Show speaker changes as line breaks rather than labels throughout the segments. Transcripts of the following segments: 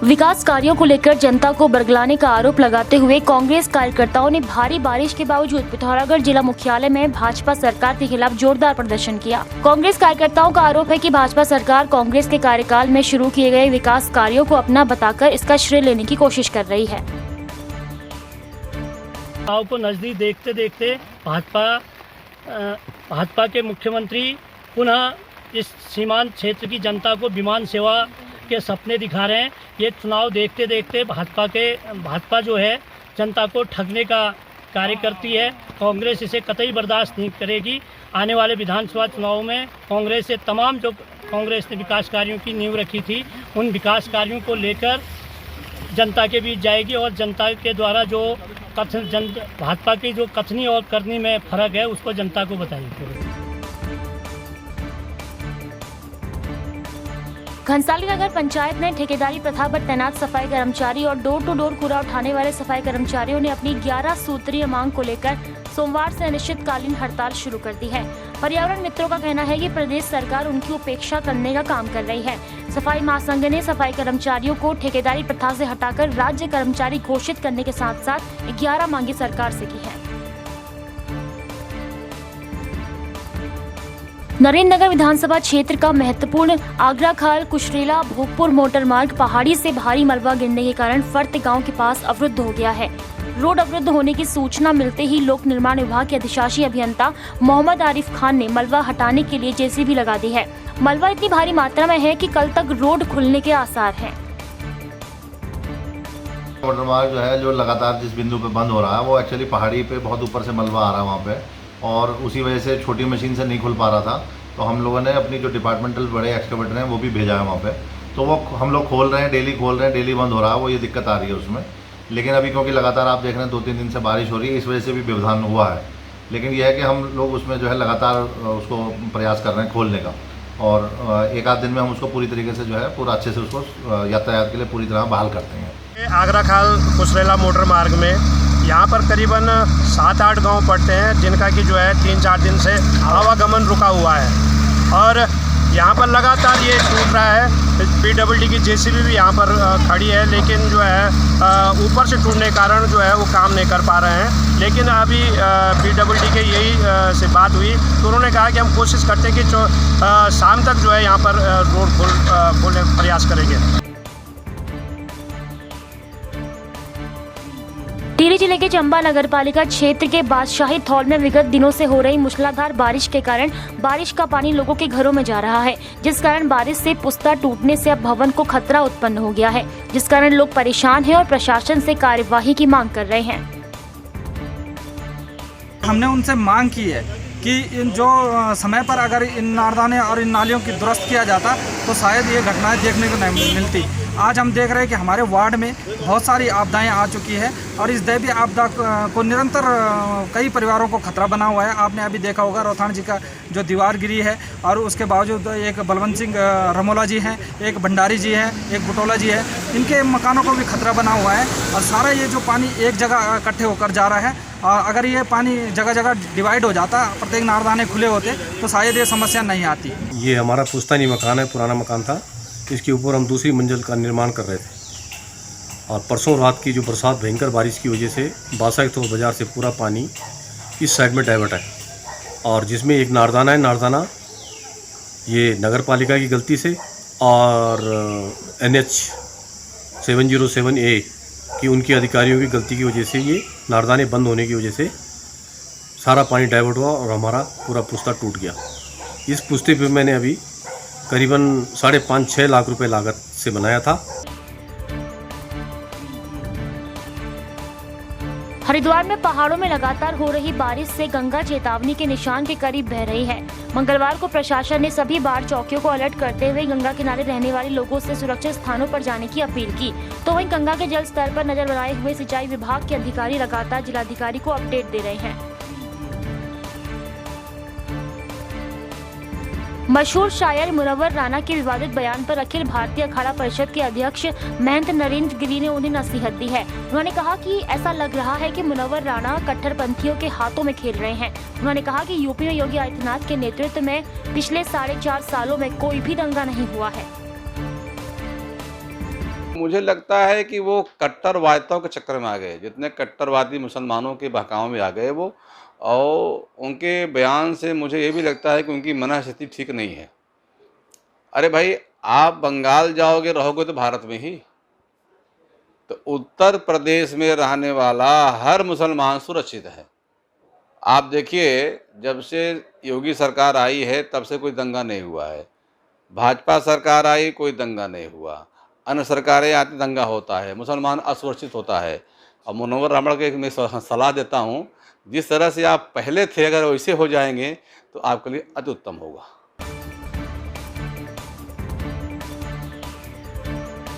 विकास कार्यों को लेकर जनता को बरगलाने का आरोप लगाते हुए कांग्रेस कार्यकर्ताओं ने भारी बारिश के बावजूद पिथौरागढ़ जिला मुख्यालय में भाजपा सरकार के खिलाफ जोरदार प्रदर्शन किया। कांग्रेस कार्यकर्ताओं का आरोप है कि भाजपा सरकार कांग्रेस के कार्यकाल में शुरू किए गए विकास कार्यों को अपना बताकर इसका श्रेय लेने की कोशिश कर रही है।
चुनाव को नजदीक देखते देखते भाजपा के मुख्यमंत्री पुनः इस सीमांत क्षेत्र की जनता को विमान सेवा के सपने दिखा रहे हैं। ये चुनाव देखते देखते भाजपा जो है जनता को ठगने का कार्य करती है। कांग्रेस इसे कतई बर्दाश्त नहीं करेगी। आने वाले विधानसभा चुनाव में कांग्रेस से तमाम जो कांग्रेस ने विकास कार्यों की नींव रखी थी, उन विकास कार्यों को लेकर जनता के बीच जाएगी और जनता के द्वारा जो भाजपा की जो कथनी और करनी में फर्क है उसको जनता को बताएगी।
घनसाली नगर पंचायत ने ठेकेदारी प्रथा पर तैनात सफाई कर्मचारी और डोर टू डोर कूड़ा उठाने वाले सफाई कर्मचारियों ने अपनी 11 सूत्रीय मांग को लेकर सोमवार से अनिश्चितकालीन हड़ताल शुरू कर दी है। पर्यावरण मित्रों का कहना है कि प्रदेश सरकार उनकी उपेक्षा करने का काम कर रही है। सफाई महासंघ ने सफाई कर्मचारियों को ठेकेदारी प्रथा से हटाकर राज्य कर्मचारी घोषित करने के साथ साथ 11 मांगे सरकार से की है। नरेंद्र नगर विधानसभा क्षेत्र का महत्वपूर्ण आगरा खाल कुशरेला भोगपुर मोटर मार्ग पहाड़ी से भारी मलबा गिरने के कारण फर्त गांव के पास अवरुद्ध हो गया है। रोड अवरुद्ध होने की सूचना मिलते ही लोक निर्माण विभाग के अधिशासी अभियंता मोहम्मद आरिफ खान ने मलबा हटाने के लिए जेसीबी लगा दी है। मलबा इतनी भारी मात्रा में है कि कल तक रोड खुलने के आसार हैं।
मोटर मार्ग जो है जो लगातार जिस बिंदु पे बंद हो रहा है वो एक्चुअली पहाड़ी पे बहुत ऊपर से मलबा आ रहा है वहाँ पे, और उसी वजह से छोटी मशीन से नहीं खुल पा रहा था। तो हम लोगों ने अपनी जो डिपार्टमेंटल बड़े एक्सकवेटर हैं वो भी भेजा है वहाँ पे। तो वो हम लोग खोल रहे हैं, डेली खोल रहे हैं, डेली बंद हो रहा है, वो ये दिक्कत आ रही है उसमें। लेकिन अभी क्योंकि लगातार आप देख रहे हैं 2-3 दिन से बारिश हो रही है, इस वजह से भी व्यवधान हुआ है। लेकिन यह है कि हम लोग उसमें जो है लगातार उसको प्रयास कर रहे हैं खोलने का, और एक आध दिन में हम उसको पूरी तरीके से जो है पूरा अच्छे से उसको यातायात के लिए पूरी तरह बहाल करते हैं।
आगरा खाल कुशरेला मोटर मार्ग में यहाँ पर करीबन 7-8 गांव पड़ते हैं जिनका कि जो है 3-4 दिन से आवागमन रुका हुआ है, और यहाँ पर लगातार ये टूट रहा है। पीडब्ल्यूडी की जेसीबी भी यहाँ पर खड़ी है, लेकिन जो है ऊपर से टूटने के कारण जो है वो काम नहीं कर पा रहे हैं। लेकिन अभी पीडब्ल्यूडी के यही से बात हुई तो उन्होंने कहा कि हम कोशिश करते हैं कि शाम तक जो है यहाँ पर रोड खोलने का प्रयास करेंगे।
टिहरी जिले के चंबा नगरपालिका क्षेत्र के बादशाही थौल में विगत दिनों से हो रही मूसलाधार बारिश के कारण बारिश का पानी लोगों के घरों में जा रहा है, जिस कारण बारिश से पुस्ता टूटने से अब भवन को खतरा उत्पन्न हो गया है, जिस कारण लोग परेशान हैं और प्रशासन से कार्यवाही की मांग कर रहे हैं।
हमने उनसे मांग की है कि इन जो समय पर अगर इन नारदाने और इन नालियों की दुरुस्त किया जाता तो शायद ये घटनाएं देखने को नहीं मिलती। आज हम देख रहे हैं कि हमारे वार्ड में बहुत सारी आपदाएं आ चुकी है और इस दैवीय आपदा को निरंतर कई परिवारों को खतरा बना हुआ है। आपने अभी देखा होगा रोहतान जी का जो दीवार गिरी है, और उसके बावजूद एक बलवंत सिंह रमोला जी हैं, एक भंडारी जी हैं, एक बुटोला जी है, इनके मकानों को भी खतरा बना हुआ है। और सारा ये जो पानी एक जगह इकट्ठे होकर जा रहा है, और अगर ये पानी जगह जगह डिवाइड हो जाता, प्रत्येक नारदाने खुले होते तो शायद ये समस्या नहीं आती।
ये हमारा पुश्तैनी मकान है, पुराना मकान था। इसके ऊपर हम दूसरी मंजिल का निर्माण कर रहे थे, और परसों रात की जो बरसात भयंकर बारिश की वजह से बादशाही बाजार से पूरा पानी इस साइड में डाइवर्ट है, और जिसमें एक नारदाना है। नारदाना ये नगर पालिका की गलती से और NH 707A की उनके अधिकारियों की गलती की वजह से ये नारदाने बंद होने की वजह से सारा पानी डाइवर्ट हुआ और हमारा पूरा पुश्ता टूट गया। इस पुश्ते पे मैंने अभी करीबन 5.5-6 लाख रुपए लागत से बनाया था।
हरिद्वार में पहाड़ों में लगातार हो रही बारिश से गंगा चेतावनी के निशान के करीब बह रही है। मंगलवार को प्रशासन ने सभी बाढ़ चौकियों को अलर्ट करते हुए गंगा किनारे रहने वाले लोगों से सुरक्षित स्थानों पर जाने की अपील की। तो वहीं गंगा के जल स्तर पर नजर बनाए हुए सिंचाई विभाग के अधिकारी लगातार जिलाधिकारी को अपडेट दे रहे हैं। मशहूर शायर मुनव्वर राणा के विवादित बयान पर अखिल भारतीय अखाड़ा परिषद के अध्यक्ष महंत नरेंद्र गिरी ने उन्हें नसीहत दी है। उन्होंने कहा कि ऐसा लग रहा है कि मुनव्वर राणा कट्टरपंथियों के हाथों में खेल रहे हैं। उन्होंने कहा कि यूपी में योगी आदित्यनाथ के नेतृत्व में पिछले 4.5 सालों में कोई भी दंगा नहीं हुआ है।
मुझे लगता है कि वो कट्टरवादियों के चक्कर में आ गए, जितने कट्टरवादी मुसलमानों के बहकाव में आ गए वो, और उनके बयान से मुझे ये भी लगता है कि उनकी मनःस्थिति ठीक नहीं है। अरे भाई, आप बंगाल जाओगे, रहोगे तो भारत में ही, तो उत्तर प्रदेश में रहने वाला हर मुसलमान सुरक्षित है। आप देखिए, जब से योगी सरकार आई है तब से कोई दंगा नहीं हुआ है। भाजपा सरकार आई, कोई दंगा नहीं हुआ। अन्य सरकारें आती, दंगा होता है, मुसलमान असुरक्षित होता है। और मुनव्वर रमण के मैं सलाह देता हूँ, जिस तरह से आप पहले थे अगर वैसे हो जाएंगे तो आपके लिए अति उत्तम होगा।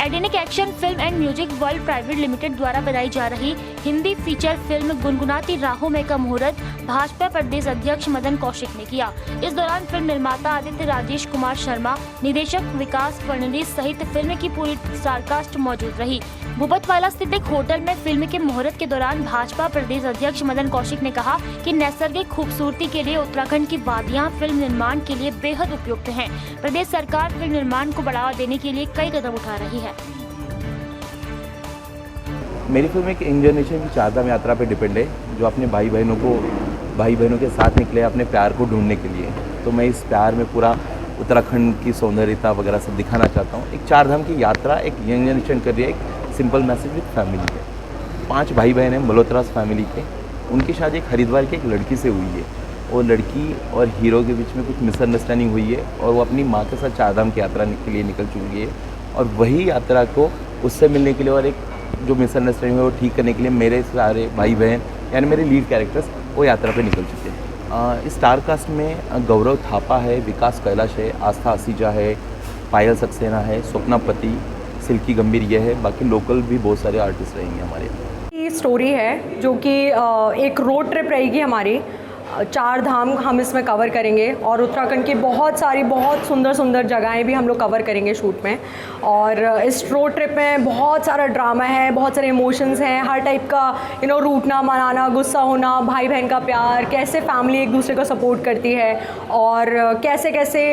एडेनिक action film and music world private limited द्वारा बनाई जा रही हिंदी फीचर फिल्म गुनगुनाती राहों में का मुहूर्त भाजपा प्रदेश अध्यक्ष मदन कौशिक ने किया। इस दौरान फिल्म निर्माता आदित्य राजेश कुमार शर्मा, निदेशक विकास फडणवीस सहित फिल्म की पूरी स्टारकास्ट मौजूद रही। भूपतवाला स्थित एक होटल में फिल्म के मुहूर्त के दौरान भाजपा प्रदेश अध्यक्ष मदन कौशिक ने कहा कि नैसर्गिक खूबसूरती के लिए उत्तराखंड की वादियां फिल्म निर्माण के लिए बेहद उपयुक्त हैं। प्रदेश सरकार फिल्म निर्माण को बढ़ावा देने के लिए कई कदम उठा रही है।
मेरी फिल्म एक यंग जनरेशन की चारधाम यात्रा पे डिपेंड है, जो अपने भाई बहनों के साथ निकले अपने प्यार को ढूंढने के लिए। तो मैं इस प्यार में पूरा उत्तराखंड की सौंदर्यता वगैरह सब दिखाना चाहता हूँ। एक चारधाम की यात्रा एक यंग जनरेशन कर रही है, एक सिंपल मैसेज विद फैमिली है। 5 भाई बहन हैं मल्होत्रास फैमिली के। उनकी शादी एक हरिद्वार की एक लड़की से हुई है, और लड़की और हीरो के बीच में कुछ मिसअंडरस्टैंडिंग हुई है, और वो अपनी माँ के साथ चारधाम की यात्रा के लिए निकल चुकी है। और वही यात्रा को उससे मिलने के लिए और एक जो मिसअंडरस्टैंडिंग है वो ठीक करने के लिए मेरे सारे भाई बहन यानी मेरे लीड कैरेक्टर्स वो यात्रा पे निकल चुके हैं। इस स्टार कास्ट में गौरव थापा है, विकास कैलाश है, आस्था असीजा है, पायल सक्सेना है, स्वप्ना पति, सिल्की गंभीर ये है। बाकी लोकल भी बहुत सारे आर्टिस्ट रहेंगे हमारे यहाँ।
ये स्टोरी है जो कि एक रोड ट्रिप रहेगी हमारी। 4 धाम हम इसमें कवर करेंगे और उत्तराखंड की बहुत सारी बहुत सुंदर सुंदर जगहें भी हम लोग कवर करेंगे शूट में। और इस रोड ट्रिप में बहुत सारा ड्रामा है, बहुत सारे इमोशंस हैं, हर टाइप का रूठना मनाना, गुस्सा होना, भाई बहन का प्यार, कैसे फैमिली एक दूसरे को सपोर्ट करती है, और कैसे कैसे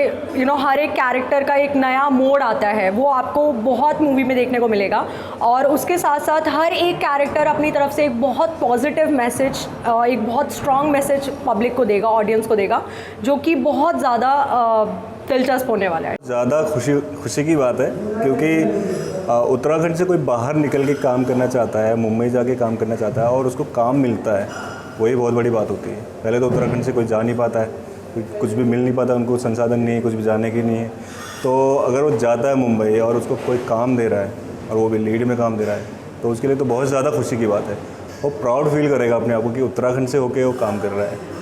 हर एक कैरेक्टर का एक नया मोड़ आता है, वो आपको बहुत मूवी में देखने को मिलेगा। और उसके साथ साथ हर एक कैरेक्टर अपनी तरफ से एक बहुत पॉजिटिव मैसेज, एक बहुत स्ट्रॉन्ग मैसेज पब्लिक को देगा, ऑडियंस को देगा, जो कि बहुत ज़्यादा दिलचस्प होने वाला है।
ज़्यादा खुशी की बात है, क्योंकि उत्तराखंड से कोई बाहर निकल के काम करना चाहता है, मुंबई जाके काम करना चाहता है और उसको काम मिलता है, वही बहुत बड़ी बात होती है। पहले तो उत्तराखंड से कोई जा नहीं पाता है, कुछ भी मिल नहीं पाता, उनको संसाधन नहीं है, कुछ भी जाने की नहीं है। तो अगर वो जाता है मुंबई और उसको कोई काम दे रहा है और वो भी लीड में काम दे रहा है, तो उसके लिए तो बहुत ज़्यादा खुशी की बात है। वो प्राउड फील करेगा अपने आप को कि उत्तराखंड से होके वो काम कर रहा है।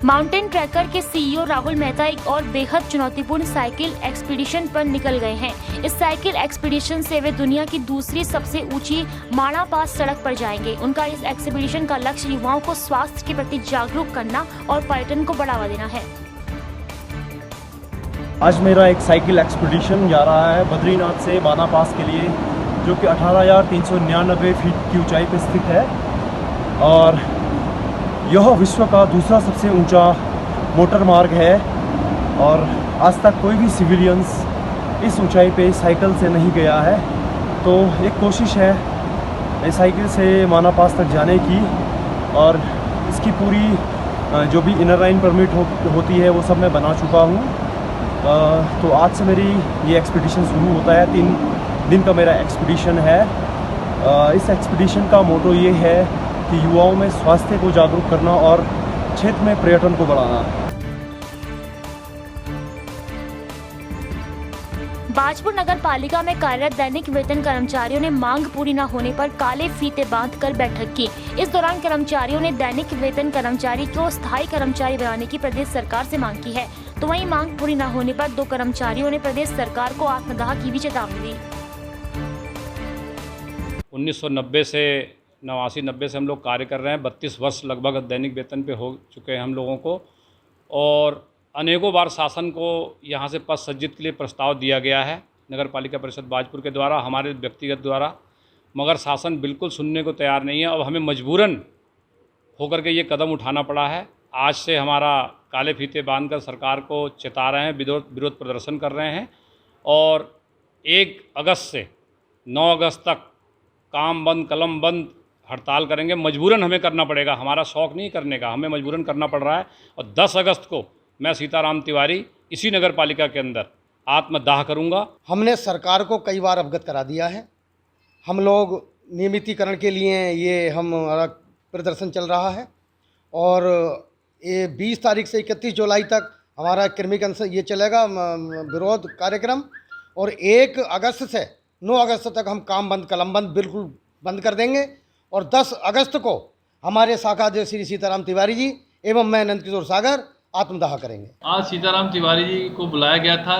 माउंटेन ट्रैकर के सीईओ राहुल मेहता एक और बेहद चुनौतीपूर्ण साइकिल एक्सपीडिशन पर निकल गए हैं। इस साइकिल एक्सपीडिशन से वे दुनिया की दूसरी सबसे ऊंची माणा पास सड़क पर जाएंगे। उनका इस एक्सपीडिशन का लक्ष्य युवाओं को स्वास्थ्य के प्रति जागरूक करना और पर्यटन को बढ़ावा देना है।
आज मेरा एक साइकिल एक्सपीडिशन जा रहा है बद्रीनाथ से माणा पास के लिए, जो कि 18,399 फीट की ऊंचाई पर स्थित है, और यह विश्व का दूसरा सबसे ऊंचा मोटर मार्ग है। और आज तक कोई भी सिविलियंस इस ऊंचाई पे साइकिल से नहीं गया है, तो एक कोशिश है इस साइकिल से माणा पास तक जाने की। और इसकी पूरी जो भी इनर लाइन परमिट होती है वो सब मैं बना चुका हूँ। तो आज से मेरी ये एक्सपीडिशन शुरू होता है। 3 दिन का मेरा एक्सपीडिशन है। इस एक्सपीडिशन का मोटो ये है कि युवाओं में स्वास्थ्य को जागरूक करना और क्षेत्र में पर्यटन को बढ़ाना।
बाजपुर नगर पालिका में कार्यरत दैनिक वेतन कर्मचारियों ने मांग पूरी न होने पर काले फीते बांधकर बैठक की। इस दौरान कर्मचारियों ने दैनिक वेतन कर्मचारी को स्थायी कर्मचारी बनाने की प्रदेश सरकार से मांग की है। तो वहीं मांग पूरी न होने पर 2 कर्मचारियों ने प्रदेश सरकार को आत्मदाह की भी चेतावनी दी।
1990 से 89-90 से हम लोग कार्य कर रहे हैं। 32 वर्ष लगभग दैनिक वेतन पे हो चुके हैं हम लोगों को, और अनेकों बार शासन को यहाँ से पद सृजित के लिए प्रस्ताव दिया गया है नगर पालिका परिषद बाजपुर के द्वारा, हमारे व्यक्तिगत द्वारा, मगर शासन बिल्कुल सुनने को तैयार नहीं है। अब हमें मजबूरन होकर के ये कदम उठाना पड़ा है। आज से हमारा काले फीते बांधकर सरकार को चेता रहे हैं, विरोध प्रदर्शन कर रहे हैं। और 1 अगस्त से 9 अगस्त तक काम बंद कलम बंद हड़ताल करेंगे। मजबूरन हमें करना पड़ेगा, हमारा शौक़ नहीं करने का, हमें मजबूरन करना पड़ रहा है। और 10 अगस्त को मैं सीताराम तिवारी इसी नगर पालिका के अंदर आत्मदाह करूंगा।
हमने सरकार को कई बार अवगत करा दिया है। हम लोग नियमितीकरण के लिए ये हमारा प्रदर्शन चल रहा है और ये 20 तारीख से 31 जुलाई तक हमारा कृमिक ये चलेगा विरोध कार्यक्रम। और 1 अगस्त से 9 अगस्त तक हम काम बंद कलम बंद बिल्कुल बंद कर देंगे। और 10 अगस्त को हमारे शाखा अध्यक्ष श्री सीताराम तिवारी जी एवं मैं नंदकिशोर सागर आत्मदाह करेंगे।
आज सीताराम तिवारी जी को बुलाया गया था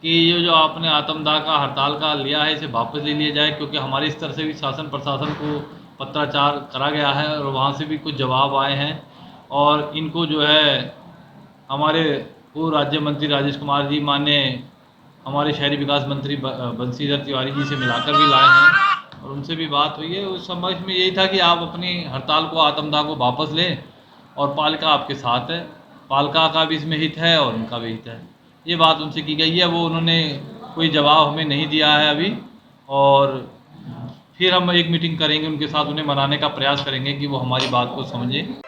कि ये जो आपने आत्मदाह का हड़ताल का लिया है इसे वापस ले लिया जाए, क्योंकि हमारे स्तर से भी शासन प्रशासन को पत्राचार करा गया है और वहाँ से भी कुछ जवाब आए हैं। और इनको जो है हमारे पूर्व राज्य मंत्री राजेश कुमार जी, माननीय हमारे शहरी विकास मंत्री बंशीधर तिवारी जी से मिलाकर भी लाए हैं और उनसे भी बात हुई है। उस समझ में यही था कि आप अपनी हड़ताल को आत्मदाह को वापस लें और पालिका आपके साथ है, पालिका का भी इसमें हित है और उनका भी हित है। ये बात उनसे की गई है, वो उन्होंने कोई जवाब हमें नहीं दिया है अभी। और फिर हम एक मीटिंग करेंगे उनके साथ, उन्हें मनाने का प्रयास करेंगे कि वो हमारी बात को समझें।